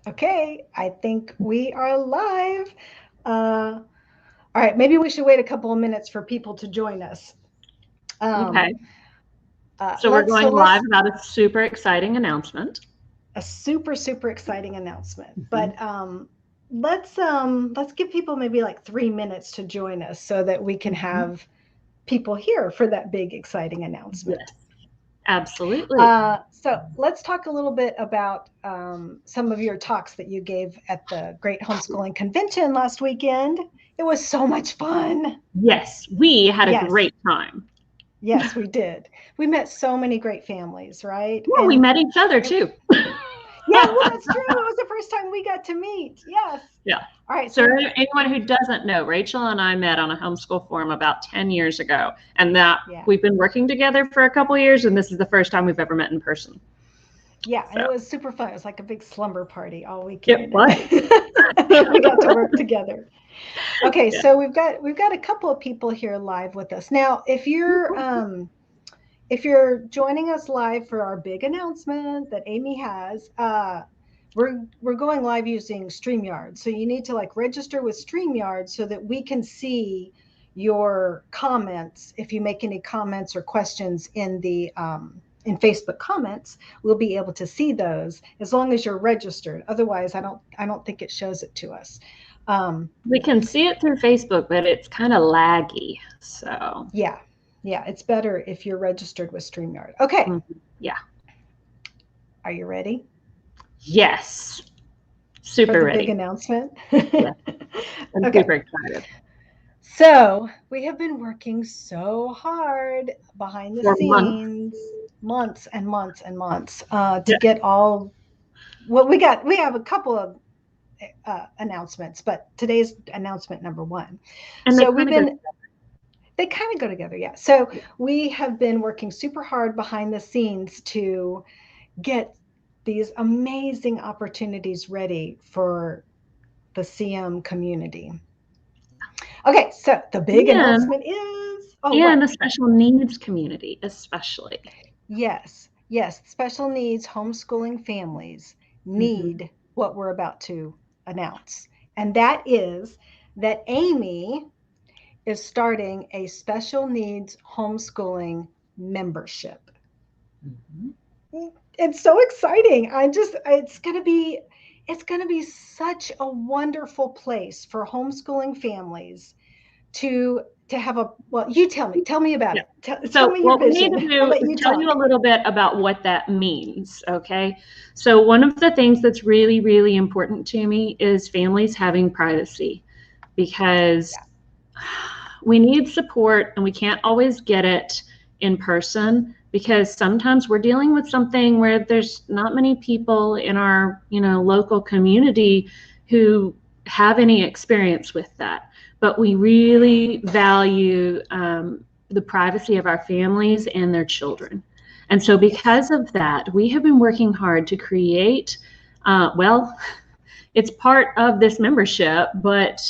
Okay, I think we are live. All right, maybe we should wait a couple of minutes for people to join us. Um, Okay. So we're let's so going let's live about a super exciting announcement. a super exciting announcement. Mhm. But let's give people maybe like 3 minutes to join us so that we can Mhm. have people here for that big exciting announcement. Yes, absolutely. So let's talk a little bit about some of your talks that you gave at the Great Homeschooling Convention last weekend. It was so much fun. Yes, we had a Yes, great time. yes, we did. We met so many great families, right? Yeah, we And met each other too. yeah, well, that's true. It was the first time we got to meet. Yes. Yeah. All right. So So, anyone who doesn't know, Rachel and I met on a homeschool forum about 10 years ago, and that yeah, we've been working together for a couple of years, and this is the first time we've ever met in person. yeah, and So it was super fun. It was like a big slumber party all it weekend, and was. we got to work together. Okay, Yeah. so we've got a couple of people here live with us now. If you're joining us live for our big announcement that Amy has, we're going live using StreamYard. So you need to like register with StreamYard so that we can see your comments. If you make any comments or questions in Facebook comments, we'll be able to see those as long as you're registered. Otherwise, I don't think it shows it to us. Um, We can see it through Facebook, but it's kind of laggy. So, yeah, yeah, it's better if you're registered with StreamYard. Okay, yeah. are you ready Yes. for Super the big ready. announcement? Yes. I'm Okay, super excited. so we have been working so hard behind the For months. scenes, months and months and months, to Yeah. get all. Well, we have a couple of announcements, but today's announcement number one. And they So we've kind of go, been they kind of go together, yeah. So yeah. we have been working super hard behind the scenes to get these amazing opportunities ready for the CM community. Okay, so the big And, announcement is, oh, and what? the special needs community, especially. Yes, yes, special needs homeschooling families Hmm. need what we're about to announce. And that is that Amy is starting a special needs homeschooling membership. Hmm. It's so exciting. It's going to be such a wonderful place for homeschooling families to have a, well, you tell me about Yeah. it. Tell So me your what we need vision. to I'll do let is you tell you talk. a little bit about what that means, okay? So one of the things that's really, really important to me is families having privacy because Yeah. we need support and we can't always get it in person because sometimes we're dealing with something where there's not many people in our local community who have any experience with that, but we really value the privacy of our families and their children. And so Yes. because of that, we have been working hard to create, well, it's part of this membership, but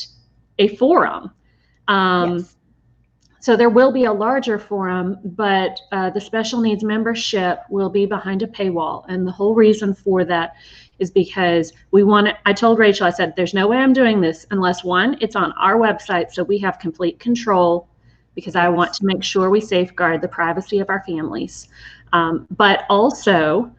a forum. um, Yes. so there will be a larger forum, but the special needs membership will be behind a paywall. And the whole reason for that is because I told Rachel, I said, there's no way I'm doing this unless one, it's on our website. So we have complete control because I want Yes. to make sure we safeguard the privacy of our families. But also,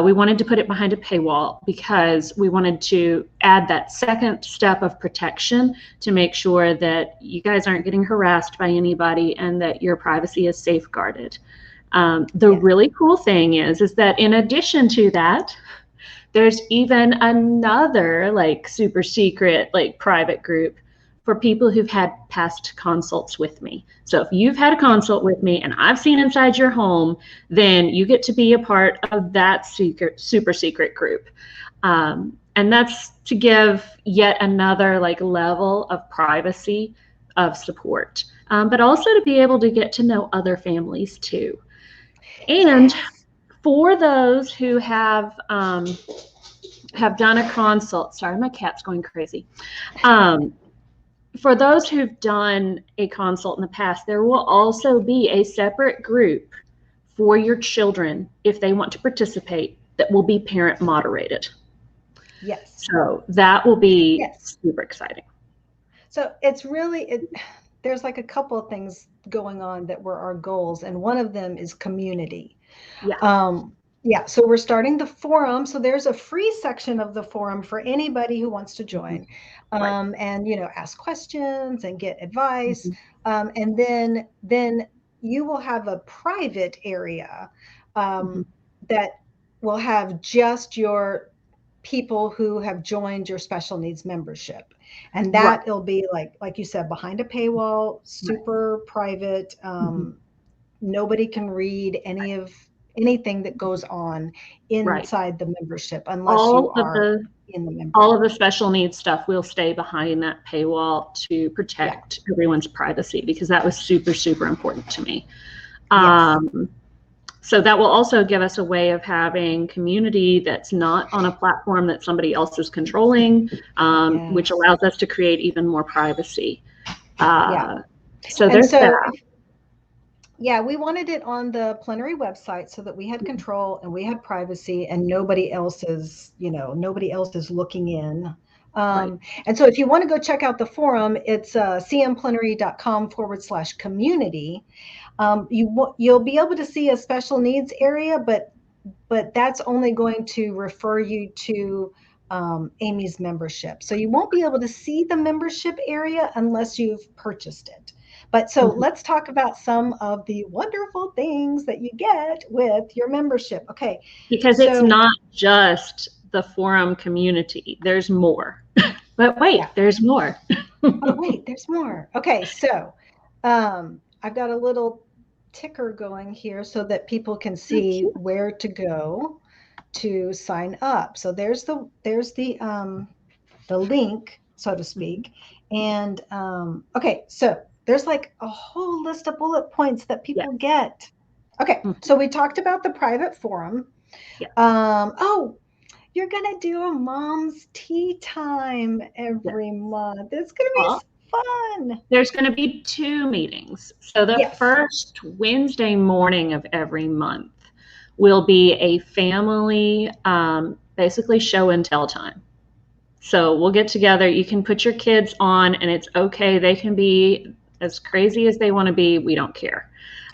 we wanted to put it behind a paywall because we wanted to add that second step of protection to make sure that you guys aren't getting harassed by anybody and that your privacy is safeguarded. The Yeah. really cool thing is that in addition to that, there's even another like super secret like private group for people who've had past consults with me. So if you've had a Yeah. consult with me and I've seen inside your home, then you get to be a part of that super secret group. And that's to give yet another like level of privacy of support, but also to be able to get to know other families too. And Yes. for those who have done a consult. Sorry, my cat's going crazy. Um, for those who've done a consult in the past, there will also be a separate group for your children if they want to participate that will be parent moderated. Yes. So that will be Yes. super exciting. So it's really, there's like a couple of things going on that were our goals, and one of them is community. Yeah. Yeah, so we're starting the forum. So there's a free section of the forum for anybody who wants to Mhm. join, Right. and ask questions and get advice. Mhm. And then you will have a private area Mhm. that will have just your people who have joined your special needs membership, and Right. that it'll be like you said, behind a paywall, Right. super private. Mhm. Nobody can read anything that goes on Right. inside the membership unless All you of are the in the all of membership. the special needs stuff will stay behind that paywall to Yeah. protect everyone's privacy, because that was super, super important to me. Yes. Um, so that will also give us a way of having community that's not on a platform that somebody else is controlling, which Yes. allows us to create even more privacy. Yeah. Uh, so And there's so that. yeah, we wanted it on the Plenary website so that we had control and we had privacy, and nobody else is looking in. Right. And so if you want to go check out the forum, it's cmplenary.com/community. You'll be able to see a special needs area, but that's only going to refer you to Amy's membership. So you won't be able to see the membership area unless you've purchased it. But so Mhm. let's talk about some of the wonderful things that you get with your membership. Okay, Because it's so not just the forum community, there's more. But yeah. wait, there's more. Oh, wait, there's more. Okay, so I've got a little ticker going here so that people can Oh, see cute. where to go to sign up. So there's the link, so to Mhm. speak. And okay, so there's like a whole list of bullet points that Yeah. people get. Okay, Mhm. so we talked about the private forum. Yeah. Oh, you're gonna do a mom's tea time Yeah. every month. It's gonna be Well, so fun. there's going to be 2 meetings. So the Yes. first Wednesday morning of every month will be a family, basically show and tell time. So we'll get together. You can put your kids on, and it's okay. They can be as crazy as they want to be. We don't care.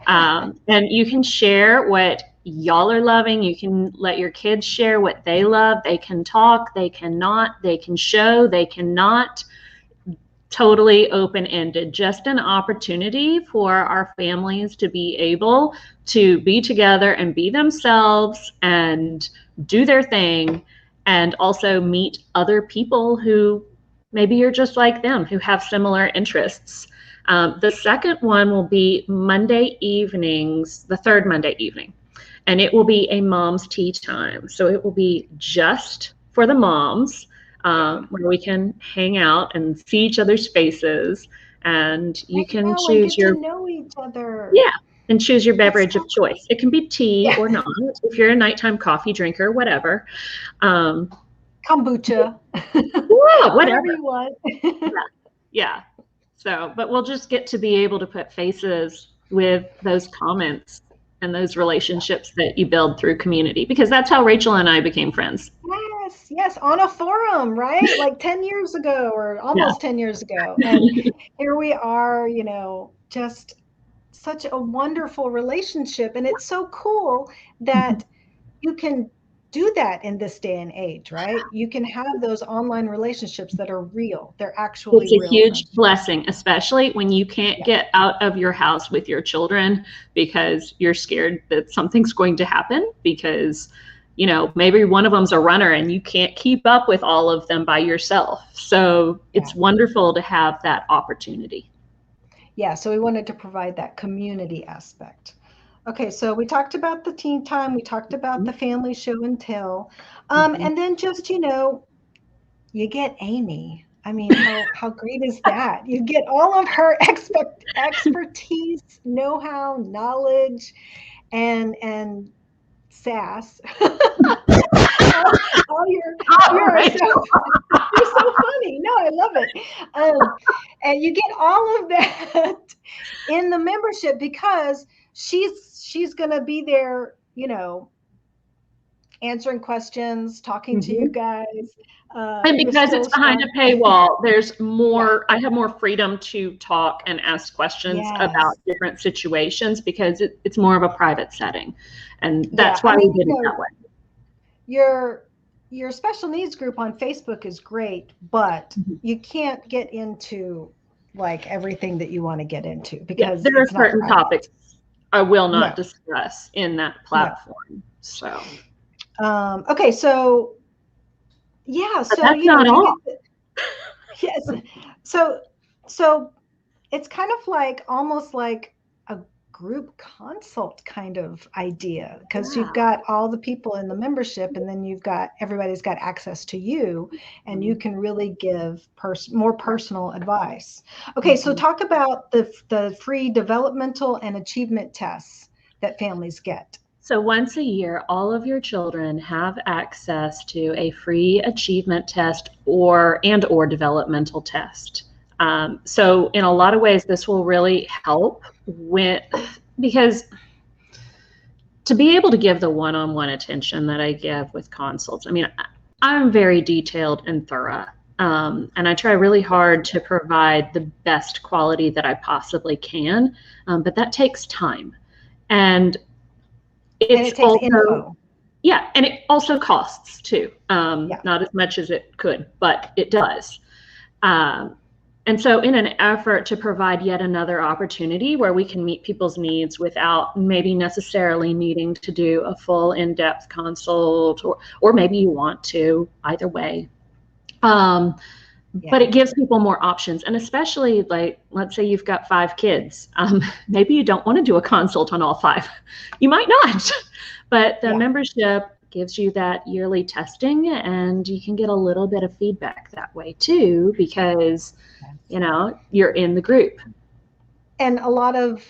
And you can share what y'all are loving. You can let your kids share what they love. They can talk, they cannot, they can show, they cannot. Totally open ended, just an opportunity for our families to be able to be together and be themselves and do their thing, and also meet other people who maybe you're just like them, who have similar interests. The second one will be Monday evenings, the third Monday evening, and it will be a mom's tea time. So it will be just for the moms, Yeah. where we can hang out and see each other's faces, and you I can know, and choose get to your, know each other. yeah, and choose your That's beverage so of cool. choice. It can be tea Yeah. or not if you're a nighttime coffee drinker, whatever. Um, Kombucha. yeah, Whatever whatever. you want. Yeah, yeah. So, but we'll just get to be able to put faces with those comments and those Yeah. relationships that you build through community, because that's how Rachel and I became friends. Yes, yes, on a forum, right? Like 10 years ago or Yeah. almost 10 years ago. And here we are, just such a wonderful relationship. And it's so cool that you can do that in this day and age, right? You can have those online relationships that are real. They're actually It's a real huge friendships. blessing, especially when you can't Yeah, get out of your house with your children because you're scared that something's going to happen, because maybe one of them's a runner and you can't keep up with all of them by yourself. So yeah. it's wonderful to have that opportunity. Yeah, so we wanted to provide that community aspect. Okay, so we talked about the teen time, we talked about the family show and tell. Mhm. And then just, you get Amy. I mean, how great is that? You get all of her expertise, know-how, knowledge, and sass. all your All you're right. so you're so funny. No, I love it. And you get all of that in the membership because she's going to be there, answering questions, talking to you guys. And because it's behind a paywall, there's more, I have more freedom to talk and ask questions about different situations because it's more of a private setting. And that's why we did it that way. Your special needs group on Facebook is great, but you can't get into like everything that you want to get into because there are certain topics I will not discuss in that platform. So, okay, so but that's not all. Yes, so it's kind of like almost like a group consult kind of idea because you've got all the people in the membership and then everybody's got access to you and you can really give more personal advice. Okay, so talk about the free developmental and achievement tests that families get. So once a year, all of your children have access to a free achievement test or developmental test. So in a lot of ways, this will really help because to be able to give the one-on-one attention that I give with consults, I mean, I'm very detailed and thorough, and I try really hard to provide the best quality that I possibly can, but that takes time. And it takes info. Yeah, and it also costs too. Not as much as it could, but it does. And so in an effort to provide yet another opportunity where we can meet people's needs without maybe necessarily needing to do a full in-depth consult, or maybe you want to, either way. But it gives people more options. And especially like, let's say you've got 5 kids. Maybe you don't want to do a consult on all 5. You might not, but the membership gives you that yearly testing and you can get a little bit of feedback that way too, because, you know, you're in the group. And a lot of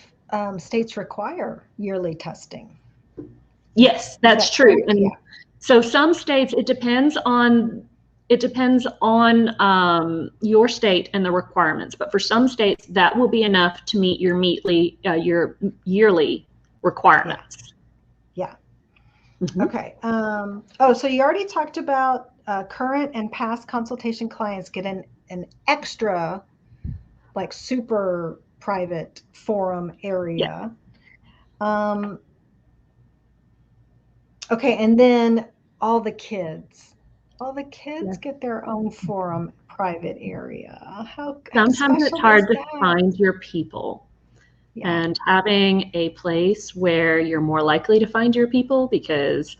states require yearly testing. Yes, that's true. And so some states, it depends on your state and the requirements, but for some states that will be enough to meet your yearly requirements. Okay. So you already talked about current and past consultation clients get an extra, like, super private forum area. Okay, and then all the kids get their own forum private area. Sometimes it's hard to find your people. And having a place where you're more likely to find your people because,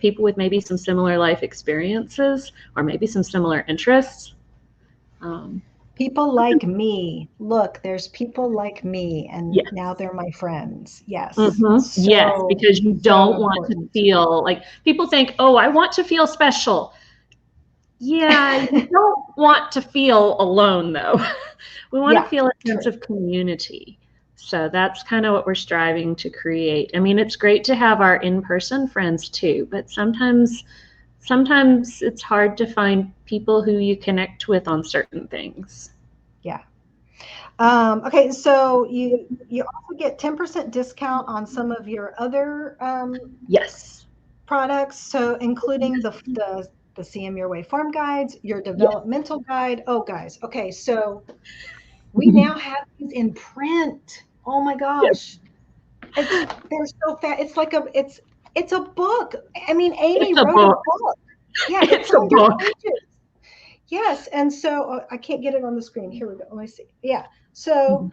people with maybe some similar life experiences or maybe some similar interests. People like me. Look, there's people like me, and now they're my friends. Yes. Yes, because you don't want to feel like people think, oh, I want to feel special. Yeah, you don't want to feel alone, though. We want to feel a sense of community. So that's kind of what we're striving to create. I mean, it's great to have our in-person friends too, but sometimes it's hard to find people who you connect with on certain things. Yeah. Okay, so you also get 10% discount on some of your other products. So including the CM Your Way form guides, your developmental guide. Oh, guys. Okay, so we now have these in print. Oh my gosh. They're so fast. It's like it's a book. I mean, Amy wrote a book. Yeah, it's a book. Pages. Yes, and so I can't get it on the screen. Here we go. Let me see. Yeah. So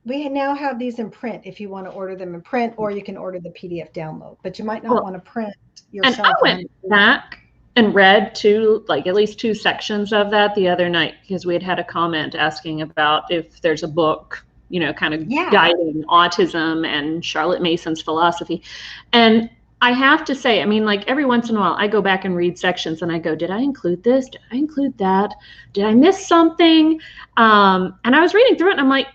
we now have these in print if you want to order them in print, or you can order the PDF download, but you might not want to print yourself. And I went back and read at least 2 sections of that the other night because we had a comment asking about if there's a book, you know, kind of guiding autism and Charlotte Mason's philosophy. And I have to say, I mean, like every once in a while I go back and read sections and I go, did I include this? Did I include that? Did I miss something? And I was reading through it and I'm like,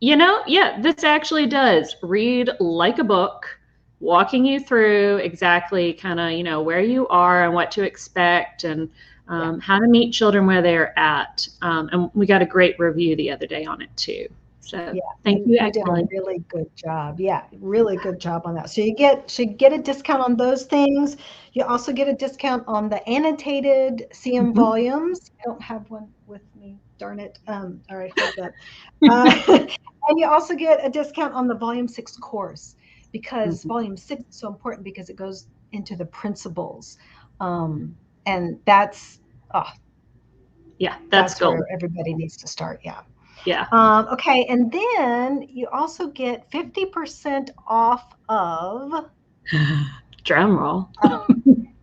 this actually does read like a book, walking you through exactly kind of, where you are and what to expect and how to meet children where they're at. And we got a great review the other day on it too. So Yeah, thank you, we did a Kelly. really good job. Yeah, really good job on that. So you should get a discount on those things. You also get a discount on the annotated CM Mhm. volumes. I don't have one with me, darn it. All right, hold up. And you also get a discount on the Volume 6 course because Mhm. Volume 6 is so important because it goes into the principles. And that's, oh, Yeah, that's that's gold. where everybody needs to start. Yeah. Yeah. Okay, and then you also get 50% off of, Drum roll.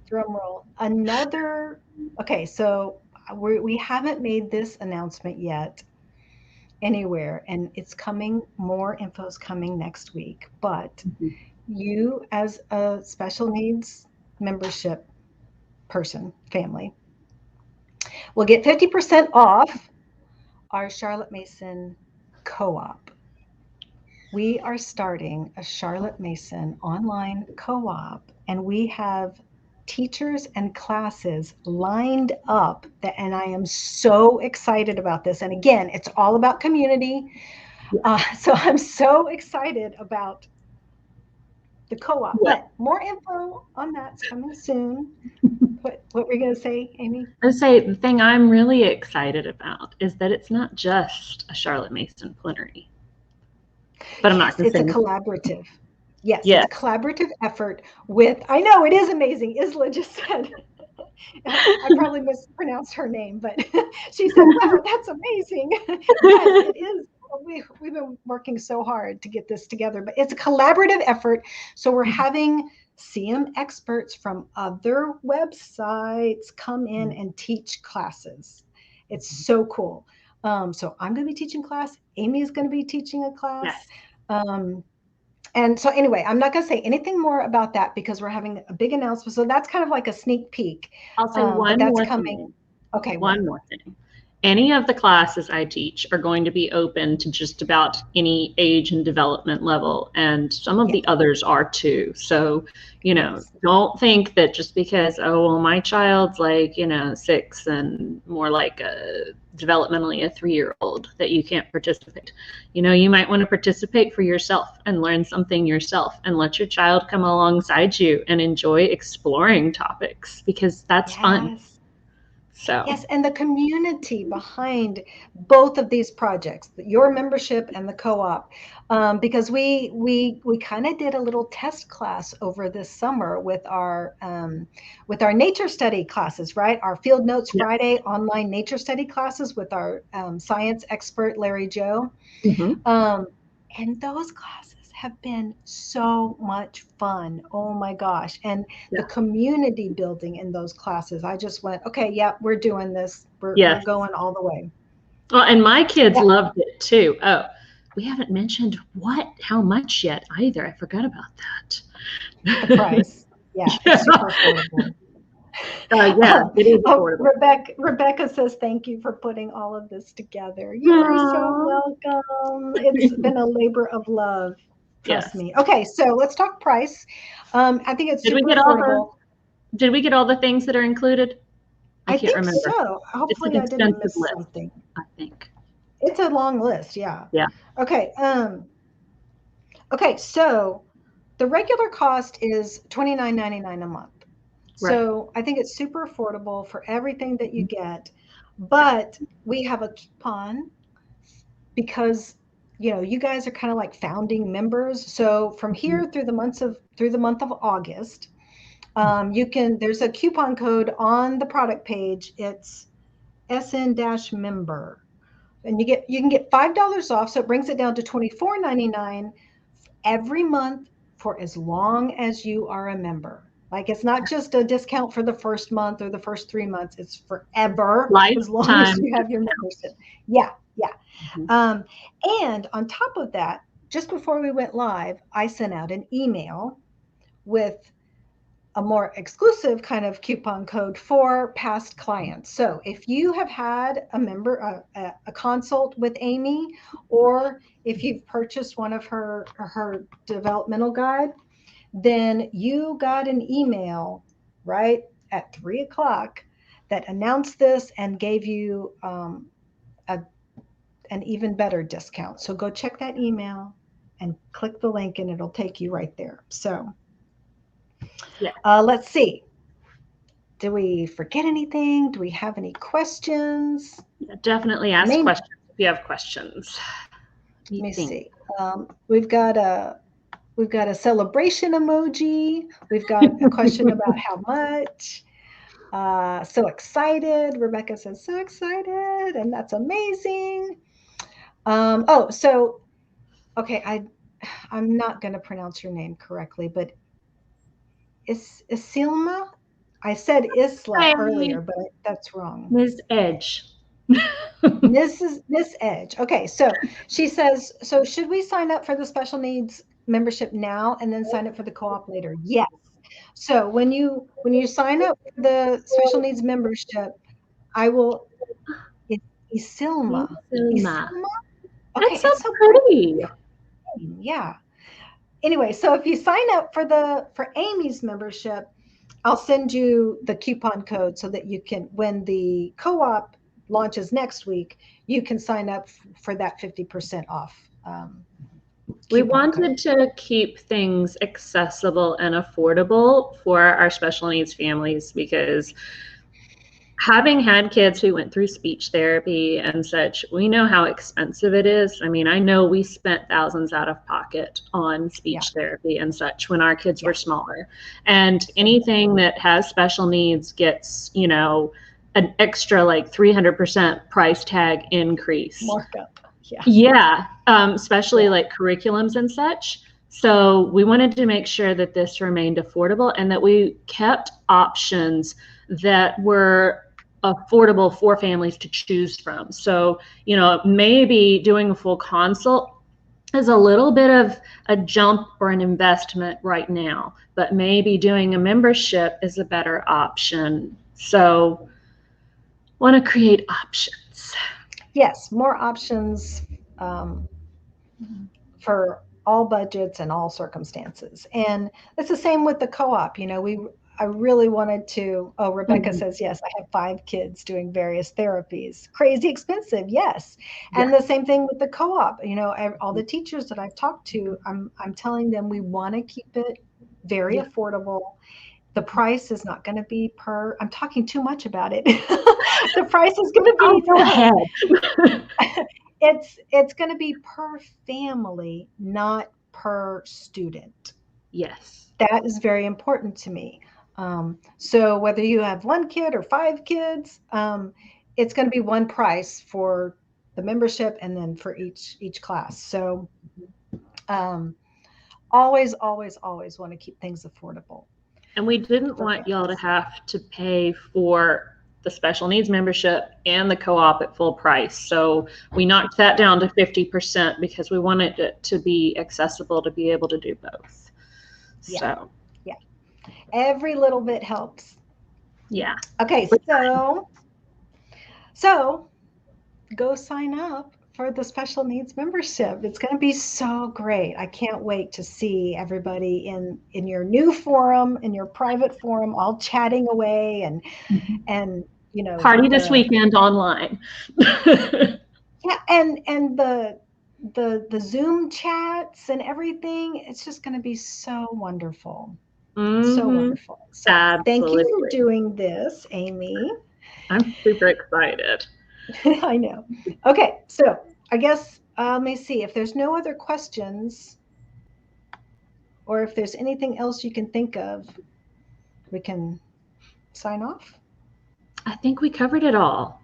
drum roll, another. Okay, so we haven't made this announcement yet anywhere, and it's coming, more info is coming next week. But Mhm. you, as a special needs membership person, family, will get 50% off our Charlotte Mason co op. We are starting a Charlotte Mason online co op, and we have teachers and classes lined up that, and I am so excited about this. And again, it's all about community. So I'm so excited about the co op, Yeah. but more info on that's coming soon. What were you going to say, Amy? I would say the thing I'm really excited about is that it's not just a Charlotte Mason plenary, but I'm not Yes, going to it's a say. collaborative. Yes, it's Yeah. a collaborative effort with, I know it is amazing. Isla just said, I probably mispronounced her name, but she said, wow, that's amazing. Yes, it is. We've been working so hard to get this together, but it's a collaborative effort. So we're having CM experts from other websites come in and teach classes. It's so cool. So I'm going to be teaching class. Amy is going to be teaching a class. Yes. Um, and so anyway, I'm not going to say anything more about that because we're having a big announcement. So that's kind of like a sneak peek. I'll say But one that's more coming. thing. Okay, what? One more thing. Any of the classes I teach are going to be open to just about any age and development level, and some of Yeah. the others are too. So, Yes. don't think that just because, oh, well, my child's like, 6 and more like developmentally a 3-year-old, that you can't participate. You might want to participate for yourself and learn something yourself and let your child come alongside you and enjoy exploring topics because that's fun. Yes. So, Yes, and the community behind both of these projects, your membership and the co-op, because we kind of did a little test class over this summer with our nature study classes, right? Our Field Notes yeah. Friday online nature study classes with our science expert Larry Joe. Mhm. Um, and those classes have been so much fun. Oh my gosh. And the Yeah. community building in those classes, I just went, okay, yeah, we're doing this. We're Yes. going all the way. Well, and my kids Yeah, loved it too. Oh, we haven't mentioned how much yet either. I forgot about the that. price. Yeah, Yeah. it's super affordable. Yeah, it is affordable. Rebecca says thank you for putting all of this together. You are so Aw. welcome. It's been a labor of love. Trust Yes. me. Okay, so let's talk price. I think it's Did we super get all the affordable. did we get all the things that are included? I I can't think remember. so. It's an Hopefully I didn't extensive miss list, something. I think. It's a long list, yeah. Yeah. Okay, okay, so the regular cost is $29.99 a month. Right. So I think it's super affordable for everything that you get, Yeah. but we have a coupon because you guys are kind of like founding members. So from Mhm. here through the month of August, there's a coupon code on the product page. It's SN-member. And you can get $5 off, so it brings it down to $24.99 every month for as long as you are a member. Like it's not just a discount for the first month or the first 3 months, it's forever as long as Lifetime you have your discounts. membership. Yeah, yeah. Mhm. um, and on top of that, just before we went live, I sent out an email with a more exclusive kind of coupon code for past clients. So if you have had a consult with Amy, or if you've purchased one of her developmental guide, then you got an email right at 3 o'clock that announced this and gave you a an even better discount. So go check that email and click the link and it'll take you right there. So Yeah. Let's see. Do we forget anything? Do we have any questions? Definitely ask questions if you have questions. Let me see. We've got a celebration emoji. We've got a question about how much. So excited. Rebecca says, so excited. And that's amazing. Okay, I'm not going to pronounce your name correctly, but Isilma? I said Isla earlier, but that's wrong. Ms. Edge. Miss Edge. Okay, so she says, so should we sign up for the special needs membership now and then sign up for the co-op later? Yes. So when you sign up for the special needs membership, I will. Isilma. Isilma. Okay, That's so it's so pretty. Yeah. Anyway, so if you sign up for Amy's membership, I'll send you the coupon code so that you can, when the co-op launches next week, you can sign up for that 50% off. We wanted to keep things accessible and affordable for our special needs families because having had kids who went through speech therapy and such, we know how expensive it is. I mean, I know we spent thousands out of pocket on speech therapy and such when our kids were smaller. And anything that has special needs gets, you know, an extra like 300% price tag increase. Markup. Yeah. Especially like curriculums and such. So we wanted to make sure that this remained affordable and that we kept options that were affordable for families to choose from. So, you know, maybe doing a full consult is a little bit of a jump or an investment right now, but maybe doing a membership is a better option. So want to create options. Yes, more options for all budgets and all circumstances. And it's the same with the co-op. You know, I really wanted to, Rebecca says, yes, I have 5 kids doing various therapies. Crazy expensive, yes. And the same thing with the co-op. You know, all the teachers that I've talked to, I'm telling them we want to keep it very affordable. The price is not going to be I'm talking too much about it. The price is going to be, go ahead. It's going to be per family, not per student. Yes. That is very important to me. So whether you have 1 kid or 5 kids, it's going to be one price for the membership and then for each class. So always want to keep things affordable. And we didn't want y'all to have to pay for the special needs membership and the co-op at full price. So we knocked that down to 50% because we wanted it to be accessible to be able to do both. So every little bit helps. Yeah. Okay, so go sign up for the special needs membership. It's going to be so great. I can't wait to see everybody in your new forum, in your private forum, all chatting away and you know, party this weekend online. Yeah, and the Zoom chats and everything, it's just going to be so wonderful. So wonderful. So thank you for doing this, Amy. I'm super excited. I know. Okay, so I guess let me see if there's no other questions or if there's anything else you can think of, we can sign off. I think we covered it all.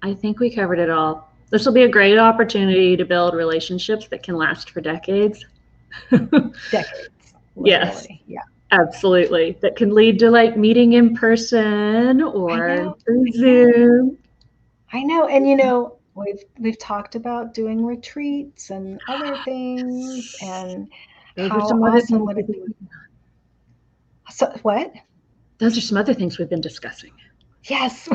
This will be a great opportunity to build relationships that can last for decades. Decades. Yes. Yeah. Absolutely. That can lead to like meeting in person or through Zoom. I know. And you know, we've talked about doing retreats and other things and how awesome would it be? So what? Those are some other things we've been discussing. Yes.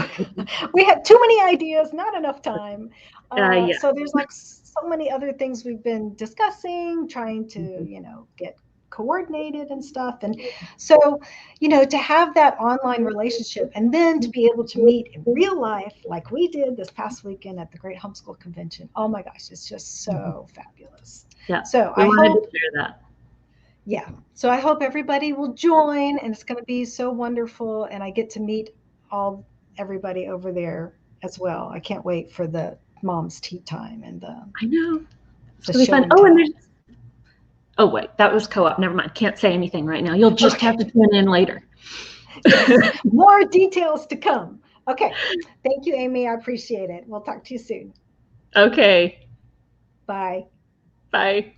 We have too many ideas, not enough time. So there's like so many other things we've been discussing, trying to, you know, get coordinated and stuff. And so, you know, to have that online relationship and then to be able to meet in real life like we did this past weekend at the Great Homeschool Convention. Oh my gosh, it's just so fabulous. Yeah. So We I wanted hope, to share that. yeah. So I hope everybody will join, and it's going to be so wonderful. And I get to meet everybody over there as well. I can't wait for the mom's tea time and I know. It's the gonna be show fun. and Oh, and tell. there's. Oh wait, that was co-op. Never mind. Can't say anything right now. You'll just have to tune in later. Yes. More details to come. Okay. Thank you, Amy. I appreciate it. We'll talk to you soon. Okay. Bye. Bye.